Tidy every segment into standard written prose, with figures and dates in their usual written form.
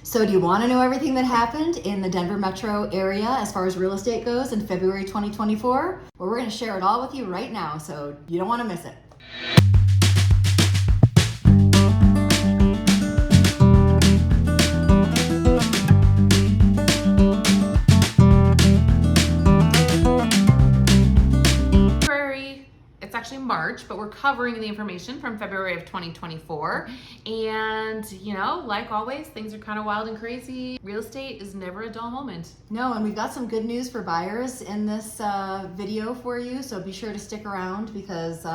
So do you want to know everything that happened in the Denver metro area as far as real estate goes in February 2024? Well, we're going to share it all with you right now, so you don't want to miss it. It's actually March, but we're covering the information from February of 2024. And, you know, like always, things are kind of wild and crazy. Real estate is never a dull moment. No, and we've got some good news for buyers in this video for you, so be sure to stick around because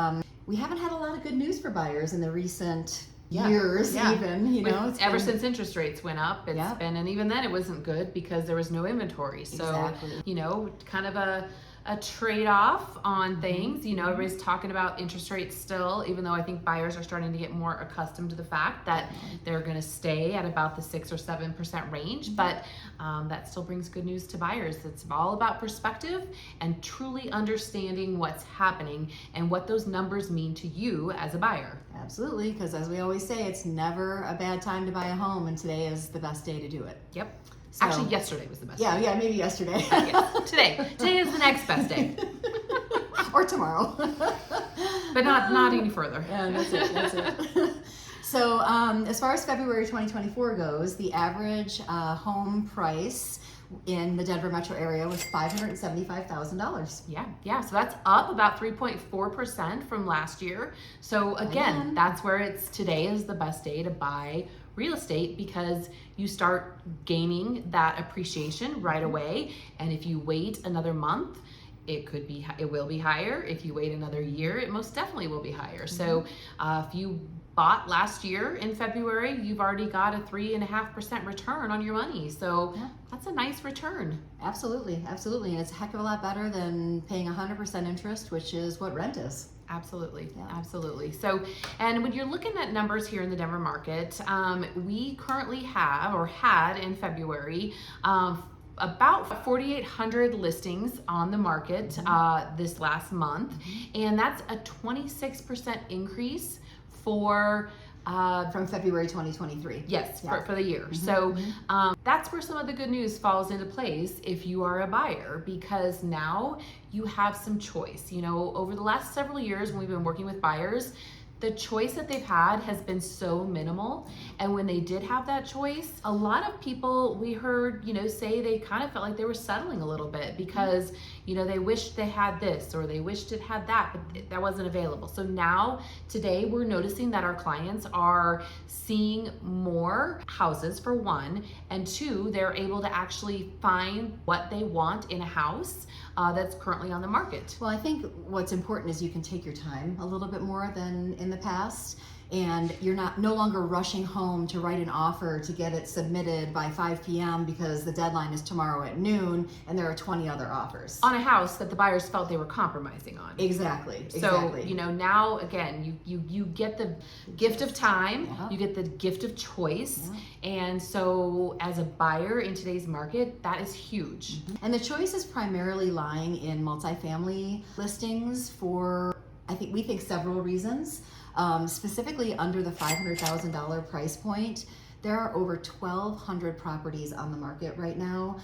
we haven't had a lot of good news for buyers in the recent years, even, you know. Ever since interest rates went up, it's been, and even then it wasn't good because there was no inventory. So, you know, kind of a trade-off on things. You know, everybody's talking about interest rates still, even though I think buyers are starting to get more accustomed to the fact that they're going to stay at about the 6 or 7% range. But that still brings good news to buyers. It's all about perspective and truly understanding what's happening and what those numbers mean to you as a buyer. Absolutely, because as we always say, it's never a bad time to buy a home, and today is the best day to do it. Yep. So, actually, yesterday was the best day. Yeah, maybe yesterday. Yes, today is the next best day. Or tomorrow. But not any further. Yeah, that's it. So as far as February 2024 goes, the average home price in the Denver metro area was $575,000. Yeah. So that's up about 3.4% from last year. So again, that's where today is the best day to buy real estate because you start gaining that appreciation right away. And if you wait another month, it will be higher. If you wait another year, it most definitely will be higher. So if you bought last year in February, you've already got a 3.5% return on your money. So that's a nice return. Absolutely. And it's a heck of a lot better than paying 100% interest, which is what rent is. Absolutely. So, and when you're looking at numbers here in the Denver market, we currently have, or had in February, about 4,800 listings on the market this last month, and that's a 26% increase from February 2023. Yes, for the year. So that's where some of the good news falls into place if you are a buyer, because now you have some choice. You know, over the last several years when we've been working with buyers, the choice that they've had has been so minimal. And when they did have that choice, a lot of people we heard, you know, say they kind of felt like they were settling a little bit because, you know, they wished they had this or they wished it had that, but that wasn't available. So now, today, we're noticing that our clients are seeing more houses, for one, and two, they're able to actually find what they want in a house that's currently on the market. Well, I think what's important is you can take your time a little bit more than in the past, and you're no longer rushing home to write an offer to get it submitted by 5 p.m. because the deadline is tomorrow at noon and there are 20 other offers on a house that the buyers felt they were compromising on. Exactly. So, you know, now again, you get the gift of time, you get the gift of choice, and so as a buyer in today's market, that is huge. And the choice is primarily lying in multifamily listings for, we think several reasons. Specifically under the $500,000 price point, there are over 1,200 properties on the market right now.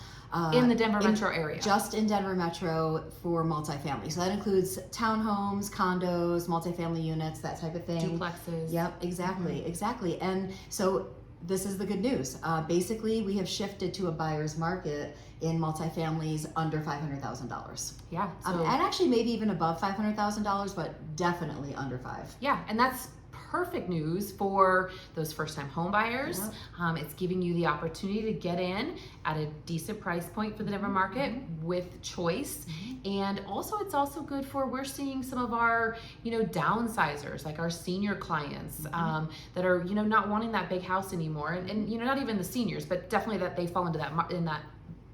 In the Denver metro area. Just in Denver metro for multifamily. So that includes townhomes, condos, multifamily units, that type of thing. Duplexes. Yep, exactly. And so this is the good news. Basically, we have shifted to a buyer's market in multifamilies under $500,000. Yeah. And actually maybe even above $500,000, but definitely under $5. Yeah, and that's perfect news for those first-time home buyers. It's giving you the opportunity to get in at a decent price point for the Denver market with choice. And also, it's also good for, we're seeing some of our, you know, downsizers, like our senior clients that are, you know, not wanting that big house anymore. And you know, not even the seniors, but definitely that they fall into that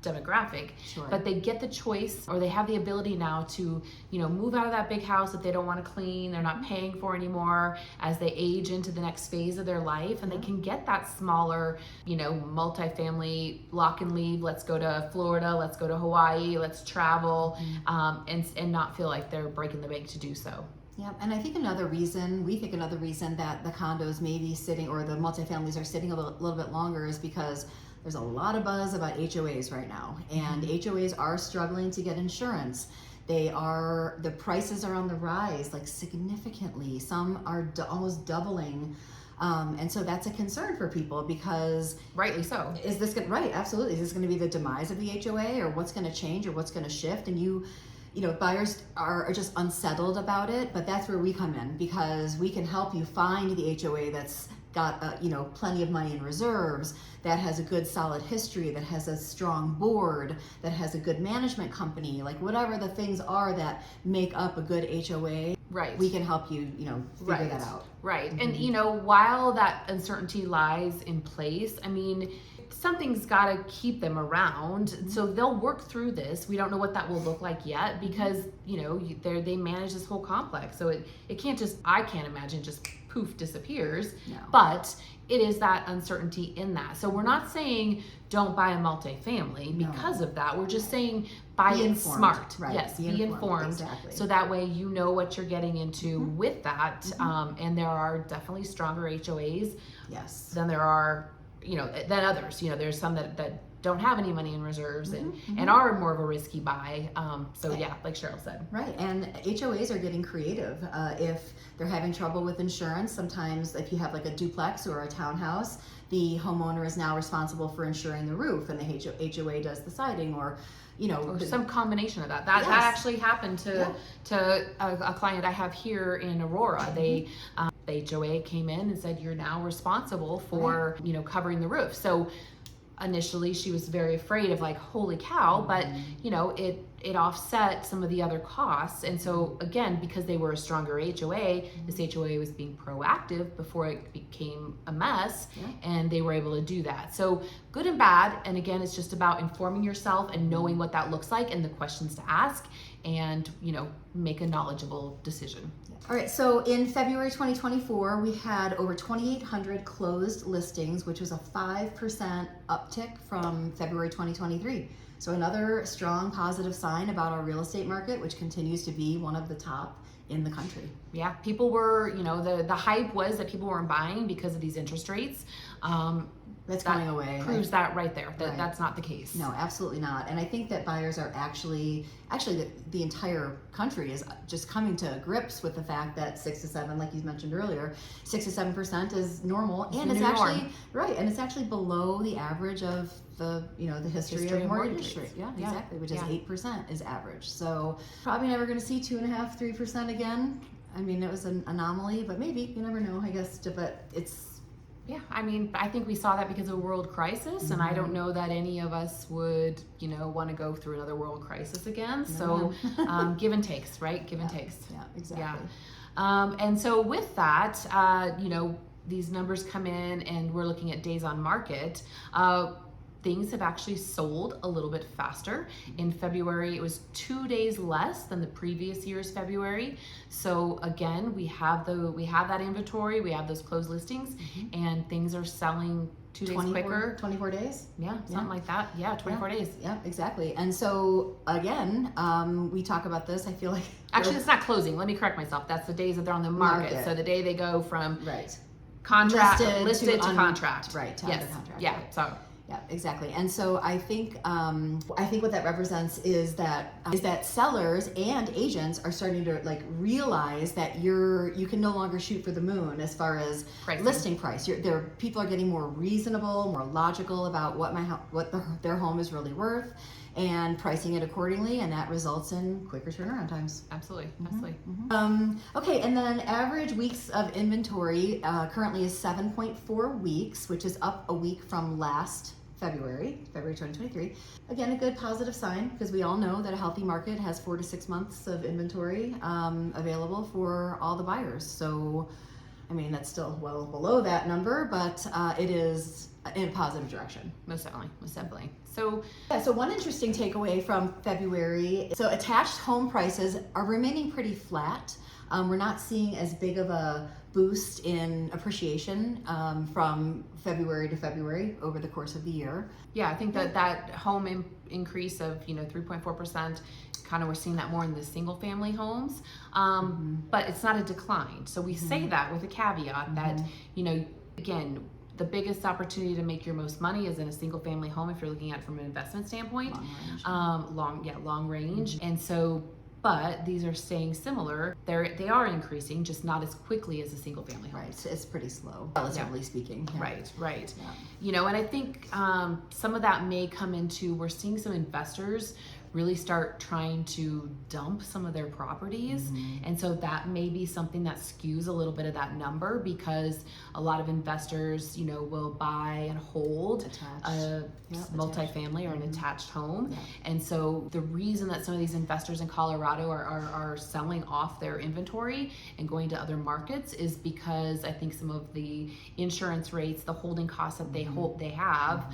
demographic, but they get the choice, or they have the ability now to, you know, move out of that big house that they don't want to clean, they're not paying for anymore as they age into the next phase of their life, and they can get that smaller, you know, multifamily lock and leave, let's go to Florida, let's go to Hawaii, let's travel, and not feel like they're breaking the bank to do so. Yeah, and I think we think another reason that the condos may be sitting, or the multifamilies are sitting a little bit longer, is because there's a lot of buzz about HOAs right now, and HOAs are struggling to get insurance. The prices are on the rise, like significantly. Some are almost doubling. And so that's a concern for people, because rightly so. Is this right? Absolutely. Is this going to be the demise of the HOA, or what's going to change, or what's going to shift? And buyers are just unsettled about it, but that's where we come in, because we can help you find the HOA that's got plenty of money in reserves, that has a good solid history, that has a strong board, that has a good management company, like whatever the things are that make up a good HOA. Right. We can help you, figure that out. Right. And while that uncertainty lies in place, I mean, something's got to keep them around. So they'll work through this. We don't know what that will look like yet, because they manage this whole complex. So it can't just, I can't imagine, just poof disappears. No. But it is that uncertainty in that. So we're not saying don't buy a multifamily because of that. We're just saying buy it smart. Right. Yes, be informed. Exactly. So that way you know what you're getting into with that. And there are definitely stronger HOAs than there are, than others. There's some that don't have any money in reserves and are more of a risky buy. Like Cheryl said. Right, and HOAs are getting creative. If they're having trouble with insurance, sometimes if you have like a duplex or a townhouse, the homeowner is now responsible for insuring the roof, and the HOA does the siding, or some combination of that. That actually happened to a client I have here in Aurora. They the HOA came in and said, you're now responsible for covering the roof. So initially she was very afraid of, like, holy cow, but it offset some of the other costs. And so again, because they were a stronger HOA, this HOA was being proactive before it became a mess, and they were able to do that. So good and bad. And again, it's just about informing yourself and knowing what that looks like and the questions to ask, and make a knowledgeable decision. All right, so in February 2024, we had over 2,800 closed listings, which was a 5% uptick from February 2023. So another strong positive sign about our real estate market, which continues to be one of the top in the country. Yeah, people were, the hype was that people weren't buying because of these interest rates. That's going away. Proves that right there. That's not the case. No, absolutely not. And I think that buyers are actually the entire country is just coming to grips with the fact that 6 to 7, like you mentioned earlier, 6 to 7% is normal, and it's actually and it's actually below the average of the history of mortgage rate. Yeah, exactly, which is 8% is average. So probably never going to see 2.5%, 3% again. I mean, it was an anomaly, but maybe, you never know, I guess. But it's. Yeah, I mean, I think we saw that because of a world crisis, and I don't know that any of us would, want to go through another world crisis again. So give and takes, right? Give and takes. Yeah, exactly. Yeah. And so with that, these numbers come in, and we're looking at days on market. Things have actually sold a little bit faster. In February, it was 2 days less than the previous year's February. So again, we have that inventory, we have those closed listings, and things are selling 2 days quicker. 24 days? Yeah, something like that. Yeah, 24 days. Yeah, exactly. And so again, we talk about this, I feel like. Actually, it's not closing. Let me correct myself. That's the days that they're on the market. So the day they go from contract listed to contract. Right, to under contract. Yeah, so. Yeah, exactly. And so I think what that represents is that sellers and agents are starting to realize that you can no longer shoot for the moon as far as pricing. Listing price. People are getting more reasonable, more logical about what their home is really worth, and pricing it accordingly, and that results in quicker turnaround times. Absolutely. Okay, and then average weeks of inventory currently is 7.4 weeks, which is up a week from last February 2023. Again, a good positive sign, because we all know that a healthy market has 4 to 6 months of inventory available for all the buyers. So, I mean, that's still well below that number, but it is in a positive direction. Most definitely, most definitely. So yeah, so one interesting takeaway from February, so attached home prices are remaining pretty flat. We're not seeing as big of a boost in appreciation from February to February over the course of the year. yeah, I think that home increase of 3.4%, kind of we're seeing that more in the single family homes, but it's not a decline. So we say that with a caveat that again, the biggest opportunity to make your most money is in a single family home if you're looking at it from an investment standpoint. Long range. And so, but these are staying similar. They are increasing, just not as quickly as a single family home. Right, it's pretty slow, relatively speaking. Yeah. Right. Yeah. And I think some of that may come into, we're seeing some investors really start trying to dump some of their properties. And so that may be something that skews a little bit of that number, because a lot of investors, will buy and hold a multifamily or an attached home. Yeah. And so the reason that some of these investors in Colorado are selling off their inventory and going to other markets is because I think some of the insurance rates, the holding costs that they have,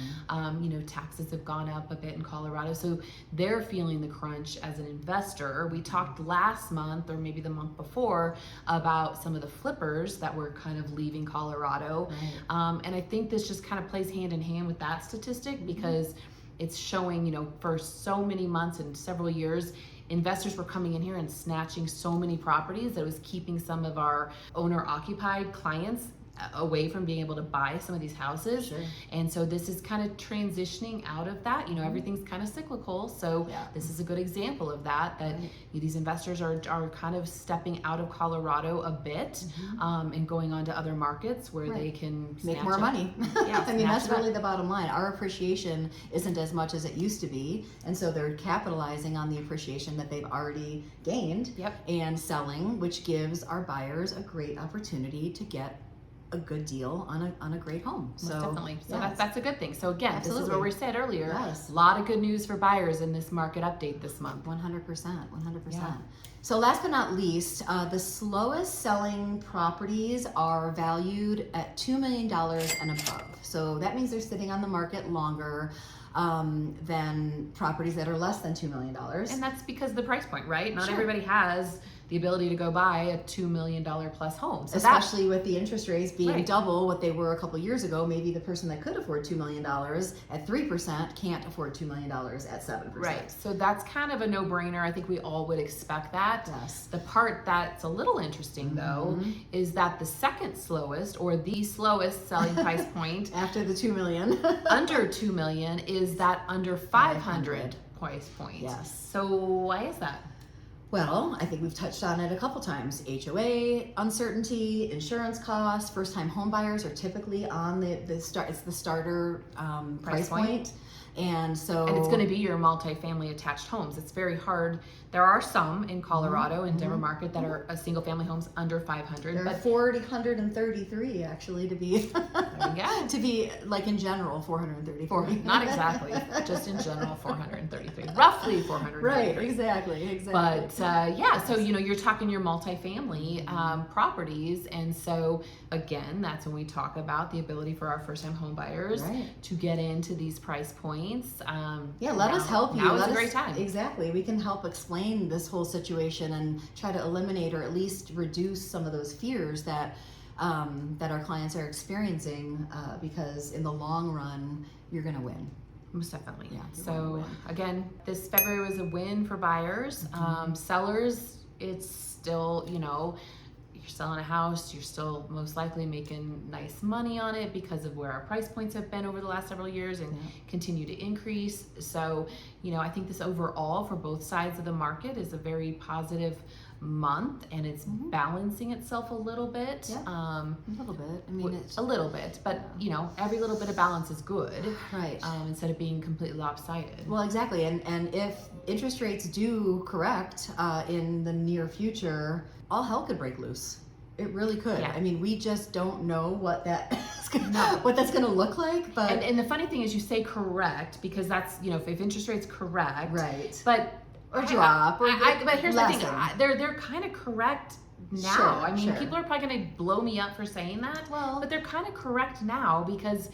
taxes have gone up a bit in Colorado. So they're feeling the crunch as an investor. We talked last month, or maybe the month before, about some of the flippers that were kind of leaving Colorado. Right. And I think this just kind of plays hand in hand with that statistic, because it's showing, for so many months and several years, investors were coming in here and snatching so many properties that it was keeping some of our owner-occupied clients away from being able to buy some of these houses. Sure. And so this is kind of transitioning out of that. Everything's kind of cyclical. So this is a good example of that these investors are kind of stepping out of Colorado a bit, and going on to other markets where they can make more money. Yeah, I mean, that's really the bottom line. Our appreciation isn't as much as it used to be, and so they're capitalizing on the appreciation that they've already gained and selling, which gives our buyers a great opportunity to get a good deal on a great home. Most definitely. So yeah, that's a good thing. So again, this is what we said earlier. Yes. A lot of good news for buyers in this market update this month. 100%. Yeah. So last but not least, the slowest selling properties are valued at $2 million and above. So that means they're sitting on the market longer than properties that are less than $2 million. And that's because of the price point, right? Not everybody has the ability to go buy a $2 million plus home. So especially with the interest rates being double what they were a couple years ago. Maybe the person that could afford $2 million at 3% can't afford $2 million at 7%. Right. So that's kind of a no-brainer. I think we all would expect that. Yes. The part that's a little interesting though is that the second slowest, or the slowest selling price point after the 2 million under 2 million is that under 500 price point. Yes. So why is that? Well, I think we've touched on it a couple times. HOA uncertainty, insurance costs. First-time home buyers are typically on the start. It's the starter price point. And it's going to be your multifamily attached homes. It's very hard. There are some in Colorado and Denver market that are single family homes under 500. There are 433 actually to be. There you go. To be like in general 433. Not exactly, just in general 433. Roughly 433. Right. Exactly. But so you're talking your multifamily properties, and so again, that's when we talk about the ability for our first-time home buyers to get into these price points. Let us help you. Now is a great time. Exactly. We can help explain this whole situation and try to eliminate or at least reduce some of those fears that our clients are experiencing, because in the long run, you're going to win. Most definitely. Yeah. So again, this February was a win for buyers. Sellers, it's still, you're selling a house, you're still most likely making nice money on it because of where our price points have been over the last several years and continue to increase. So, I think this overall for both sides of the market is a very positive month, and it's balancing itself a little bit. A little bit. I mean, it's a little bit, but every little bit of balance is good, right? Instead of being completely lopsided. Well, exactly. And if interest rates do correct in the near future, all hell could break loose. It really could. Yeah. I mean, we just don't know what that's going to look like. But and the funny thing is, you say correct because that's if interest rates correct, right? But or drop. But here's lessen. the thing: they're kind of correct now. Sure, I mean, people are probably going to blow me up for saying that, but they're kind of correct now because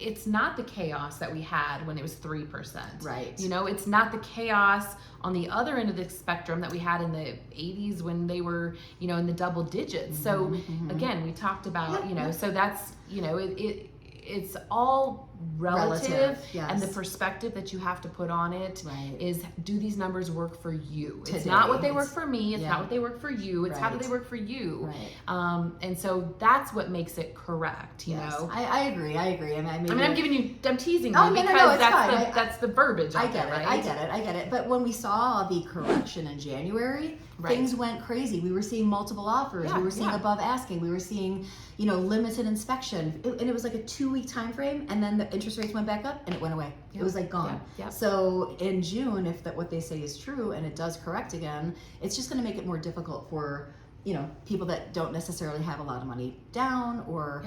it's not the chaos that we had when it was 3%. Right. You know, it's not the chaos on the other end of the spectrum that we had in the 80s when they were, you know, in the double digits. So again, we talked about, you know, so that's, you know, it's all relative, yes. and the perspective that you have to put on it is, do these numbers work for you? It's Today, not what they work for me, it's yeah. not what they work for you, it's how do they work for you? Right. And so that's what makes it correct, you Yes. know? I agree. I'm giving you, I'm teasing Oh, you no, because no, it's that's fine. the that's the verbiage I out get there, it. right? I get it. But when we saw the correction in January, things went crazy. We were seeing multiple offers. We were seeing above asking. We were seeing, you know, limited inspection. And it was like a 2-week time frame, and then the interest rates went back up and it went away. It was like gone. So in June, if what they say is true and it does correct again, it's just going to make it more difficult for, you know, people that don't necessarily have a lot of money down, or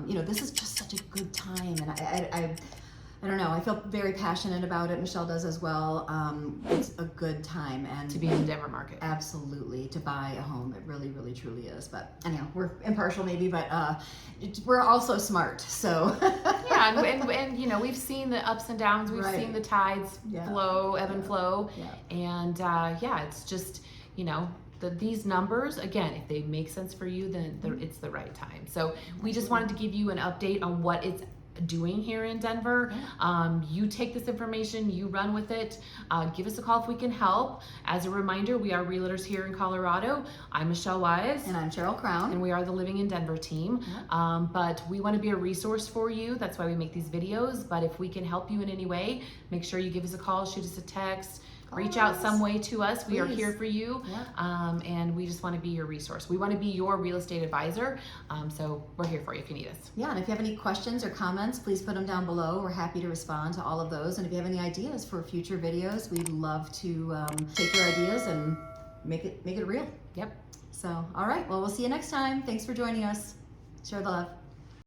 you know, this is just such a good time. And I don't know, I feel very passionate about it. Michelle does as well. It's a good time, and to be in the Denver market. Absolutely, to buy a home. It really, really, truly is. But anyhow, we're impartial maybe, but we're also smart. So yeah, and you know, we've seen the ups and downs. We've seen the tides flow, ebb and flow. And yeah, it's just, you know, these numbers, again, if they make sense for you, then it's the right time. So we just wanted to give you an update on what it's doing here in Denver. You take this information, you run with it. Give us a call if we can help. As a reminder, we are realtors here in Colorado. I'm Michelle Wise. And I'm Cheryl Crown. And we are the Living in Denver team. But we want to be a resource for you. That's why we make these videos. But if we can help you in any way, make sure you give us a call, shoot us a text, reach out some way to us. We are here for you. And we just want to be your resource. We want to be your real estate advisor. So we're here for you if you need us. Yeah, and if you have any questions or comments, please put them down below. We're happy to respond to all of those. And if you have any ideas for future videos, we'd love to take your ideas and make it real. Yep. So, all right. Well, we'll see you next time. Thanks for joining us. Share the love.